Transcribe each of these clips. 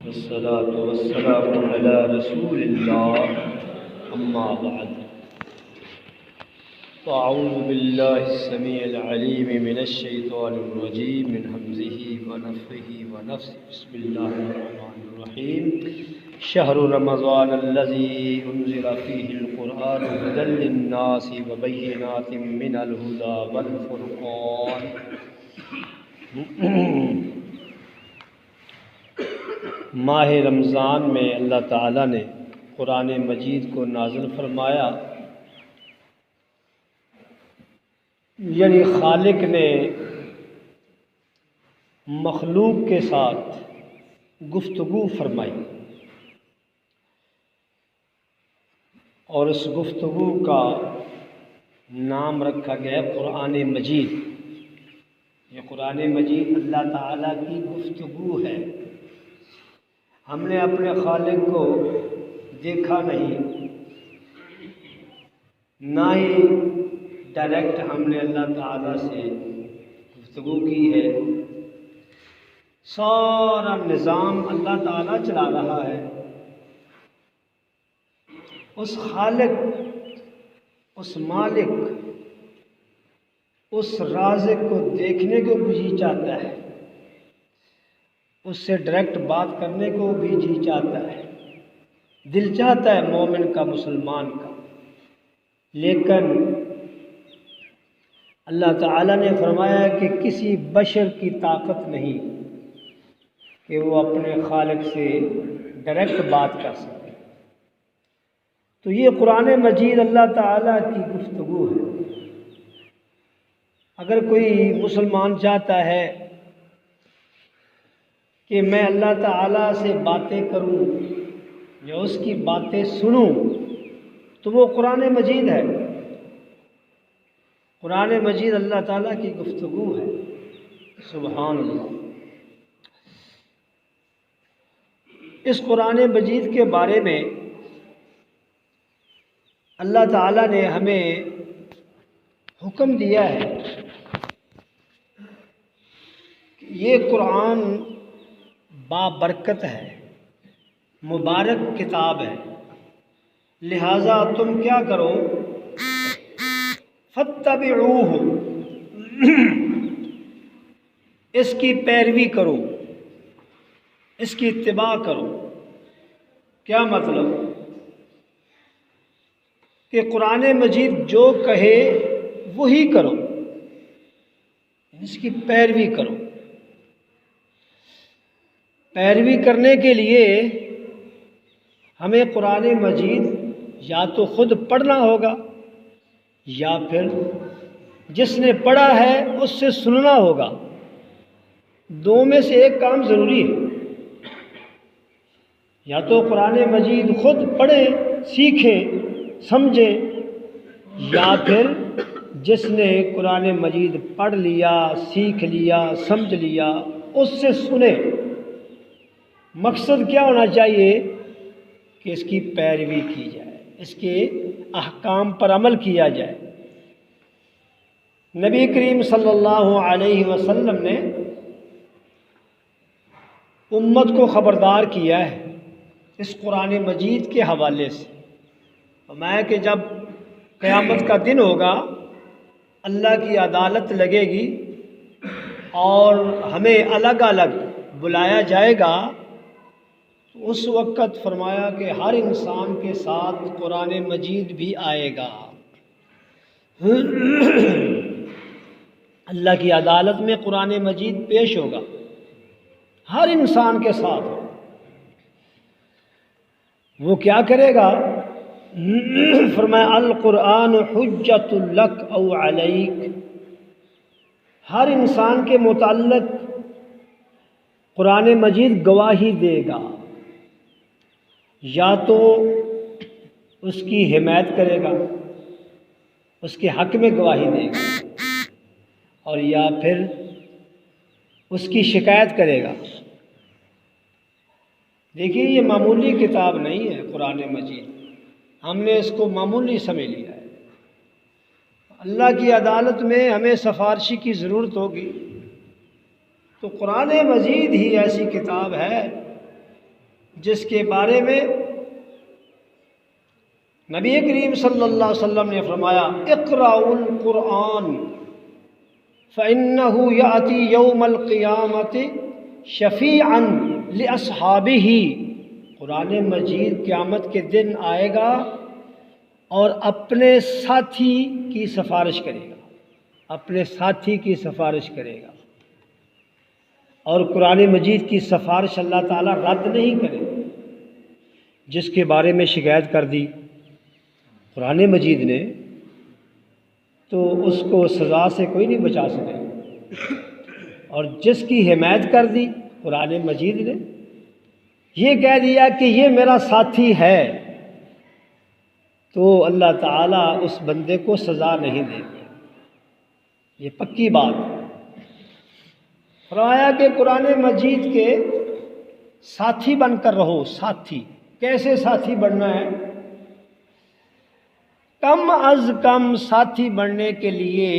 والصلاة والسلام على رسول الله أما بعد فأعوذ بالله السميع العليم من الشيطان الرجيم من همزه ونفخه ونفثه بسم الله الرحمن الرحيم شهر رمضان الذي أنزل فيه القرآن هدى للناس وبينات من الهدى والفرقان ماہ رمضان میں اللہ تعالیٰ نے قرآن مجید کو نازل فرمایا، یعنی خالق نے مخلوق کے ساتھ گفتگو فرمائی، اور اس گفتگو کا نام رکھا گیا قرآن مجید۔ یہ قرآن مجید اللہ تعالیٰ کی گفتگو ہے۔ ہم نے اپنے خالق کو دیکھا نہیں، نہ ہی ڈائریکٹ ہم نے اللہ تعالیٰ سے گفتگو کی ہے۔ سارا نظام اللہ تعالیٰ چلا رہا ہے۔ اس خالق، اس مالک، اس رازق کو دیکھنے کو بھی جی چاہتا ہے، اس سے ڈائریکٹ بات کرنے کو بھی جی چاہتا ہے، دل چاہتا ہے مومن کا، مسلمان کا، لیکن اللہ تعالیٰ نے فرمایا کہ کسی بشر کی طاقت نہیں کہ وہ اپنے خالق سے ڈائریکٹ بات کر سکے۔ تو یہ قرآن مجید اللہ تعالیٰ کی گفتگو ہے۔ اگر کوئی مسلمان چاہتا ہے کہ میں اللہ تعالیٰ سے باتیں کروں یا اس کی باتیں سنوں، تو وہ قرآن مجید ہے۔ قرآن مجید اللہ تعالیٰ کی گفتگو ہے۔ سبحان اللہ۔ اس قرآن مجید کے بارے میں اللہ تعالیٰ نے ہمیں حکم دیا ہے کہ یہ قرآن بابرکت ہے، مبارک کتاب ہے، لہٰذا تم کیا کرو؟ فاتبعوہ، اس کی پیروی کرو، اس کی اتباع کرو۔ کیا مطلب؟ کہ قرآن مجید جو کہے وہی کرو، اس کی پیروی کرو۔ پیروی کرنے کے لیے ہمیں قرآن مجید یا تو خود پڑھنا ہوگا یا پھر جس نے پڑھا ہے اس سے سننا ہوگا۔ دو میں سے ایک کام ضروری ہے۔ یا تو قرآن مجید خود پڑھیں، سیکھیں، سمجھیں، یا پھر جس نے قرآن مجید پڑھ لیا، سیکھ لیا، سمجھ لیا، اس سے سنیں۔ مقصد کیا ہونا چاہیے؟ کہ اس کی پیروی کی جائے، اس کے احکام پر عمل کیا جائے۔ نبی کریم صلی اللہ علیہ وسلم نے امت کو خبردار کیا ہے اس قرآن مجید کے حوالے سے۔ فرمایا کہ جب قیامت کا دن ہوگا، اللہ کی عدالت لگے گی اور ہمیں الگ الگ بلایا جائے گا، تو اس وقت فرمایا کہ ہر انسان کے ساتھ قرآن مجید بھی آئے گا۔ اللہ کی عدالت میں قرآن مجید پیش ہوگا، ہر انسان کے ساتھ۔ وہ کیا کرے گا؟ فرمایا القرآن حجت لک او علیک، ہر انسان کے متعلق قرآن مجید گواہی دے گا، یا تو اس کی حمایت کرے گا، اس کے حق میں گواہی دے گا، اور یا پھر اس کی شکایت کرے گا۔ دیکھیے، یہ معمولی کتاب نہیں ہے قرآن مجید، ہم نے اس کو معمولی سمجھ لیا ہے۔ اللہ کی عدالت میں ہمیں سفارشی کی ضرورت ہوگی، تو قرآن مجید ہی ایسی کتاب ہے جس کے بارے میں نبی کریم صلی اللہ علیہ وسلم نے فرمایا اقرأوا القرآن فإنه يأتي يوم القيامة شفيعا لأصحابه۔ قرآن مجید قیامت کے دن آئے گا اور اپنے ساتھی کی سفارش کرے گا، اپنے ساتھی کی سفارش کرے گا۔ اور قرآن مجید کی سفارش اللہ تعالیٰ رد نہیں کرے۔ جس کے بارے میں شکایت کر دی قرآن مجید نے تو اس کو سزا سے کوئی نہیں بچا سکے، اور جس کی حمایت کر دی قرآن مجید نے، یہ کہہ دیا کہ یہ میرا ساتھی ہے، تو اللہ تعالیٰ اس بندے کو سزا نہیں دے گا۔ یہ پکی بات ہے۔ فرمایا کہ قرآن مجید کے ساتھی بن کر رہو۔ ساتھی کیسے ساتھی بننا ہے؟ کم از کم ساتھی بننے کے لیے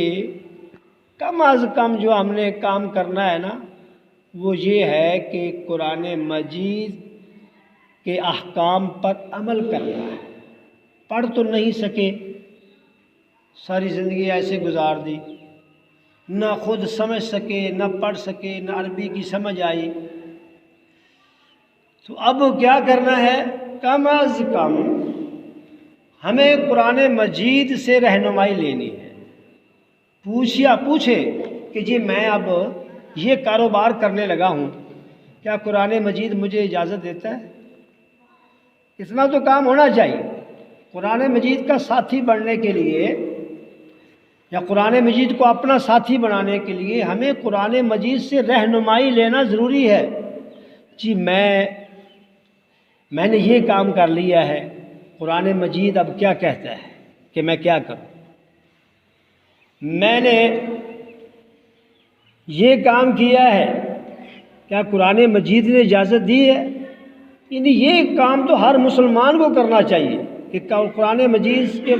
کم از کم جو ہم نے کام کرنا ہے نا، وہ یہ ہے کہ قرآن مجید کے احکام پر عمل کرنا ہے۔ پڑھ تو نہیں سکے، ساری زندگی ایسے گزار دی، نہ خود سمجھ سکے، نہ پڑھ سکے، نہ عربی کی سمجھ آئی، تو اب کیا کرنا ہے؟ کم از کم ہمیں قرآن مجید سے رہنمائی لینی ہے۔ پوچھے کہ جی میں اب یہ کاروبار کرنے لگا ہوں، کیا قرآن مجید مجھے اجازت دیتا ہے؟ اتنا تو کام ہونا چاہیے۔ قرآن مجید کا ساتھی بننے کے لیے یا قرآن مجید کو اپنا ساتھی بنانے کے لیے ہمیں قرآن مجید سے رہنمائی لینا ضروری ہے۔ جی میں نے یہ کام کر لیا ہے، قرآن مجید اب کیا کہتا ہے کہ میں کیا کروں؟ میں نے یہ کام کیا ہے، کیا قرآن مجید نے اجازت دی ہے؟ یعنی یہ کام تو ہر مسلمان کو کرنا چاہیے کہ قرآن مجید کے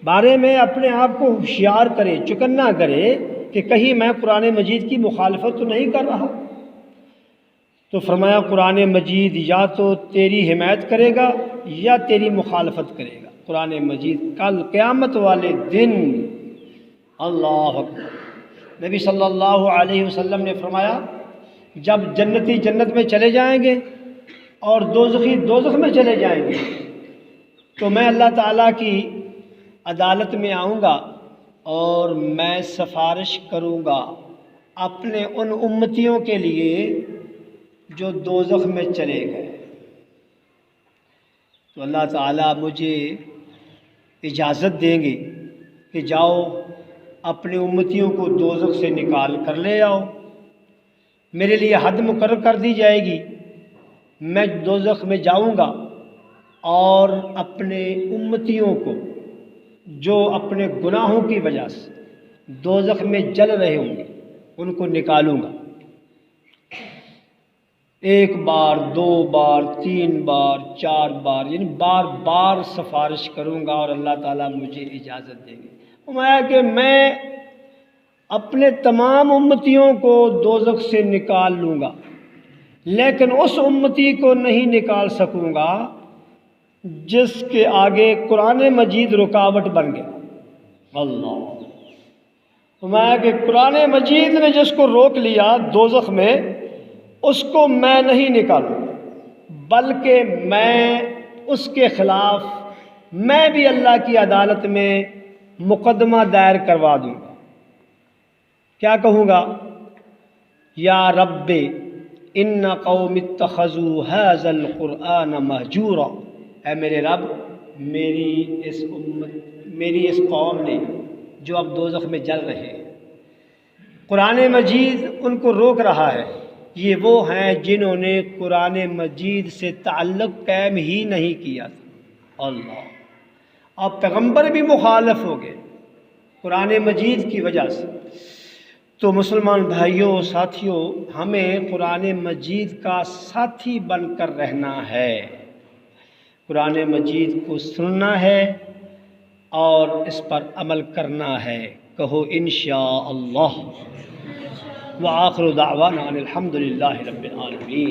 بارے میں اپنے آپ کو ہوشیار کرے، چکنا کرے کہ کہیں میں قرآن مجید کی مخالفت تو نہیں کر رہا۔ تو فرمایا قرآن مجید یا تو تیری حمایت کرے گا یا تیری مخالفت کرے گا۔ قرآن مجید کل قیامت والے دن، اللہ اکبر، نبی صلی اللہ علیہ وسلم نے فرمایا جب جنتی جنت میں چلے جائیں گے اور دوزخی دوزخ میں چلے جائیں گے تو میں اللہ تعالیٰ کی عدالت میں آؤں گا اور میں سفارش کروں گا اپنے ان امتیوں کے لیے جو دوزخ میں چلے گئے۔ تو اللہ تعالیٰ مجھے اجازت دیں گے کہ جاؤ اپنے امتیوں کو دوزخ سے نکال کر لے آؤ۔ میرے لیے حد مقرر کر دی جائے گی، میں دوزخ میں جاؤں گا اور اپنے امتیوں کو جو اپنے گناہوں کی وجہ سے دوزخ میں جل رہے ہوں گے ان کو نکالوں گا۔ ایک بار، دو بار، تین بار، چار بار، یعنی بار بار سفارش کروں گا اور اللہ تعالیٰ مجھے اجازت دیں گے۔ فرمایا کہ میں اپنے تمام امتیوں کو دوزخ سے نکال لوں گا، لیکن اس امتی کو نہیں نکال سکوں گا جس کے آگے قرآن مجید رکاوٹ بن گیا۔ اللہ، فرمایا کہ قرآن مجید نے جس کو روک لیا دوزخ میں، اس کو میں نہیں نکالوں بلکہ میں اس کے خلاف میں بھی اللہ کی عدالت میں مقدمہ دائر کروا دوں گا۔ کیا کہوں گا؟ یا رب ان قوم اتخذوا هذا القرآن مہجورا، اے میرے رب، میری اس قوم نے جو اب دوزخ میں جل رہے ہیں، قرآن مجید ان کو روک رہا ہے، یہ وہ ہیں جنہوں نے قرآن مجید سے تعلق قائم ہی نہیں کیا تھا۔ اللہ، اب پیغمبر بھی مخالف ہو گئے قرآن مجید کی وجہ سے۔ تو مسلمان بھائیوں، ساتھیوں، ہمیں قرآن مجید کا ساتھی بن کر رہنا ہے، قرآن مجید کو سننا ہے اور اس پر عمل کرنا ہے۔ کہو انشاءاللہ۔ وآخر دعوانا ان الحمد للہ رب العالمین۔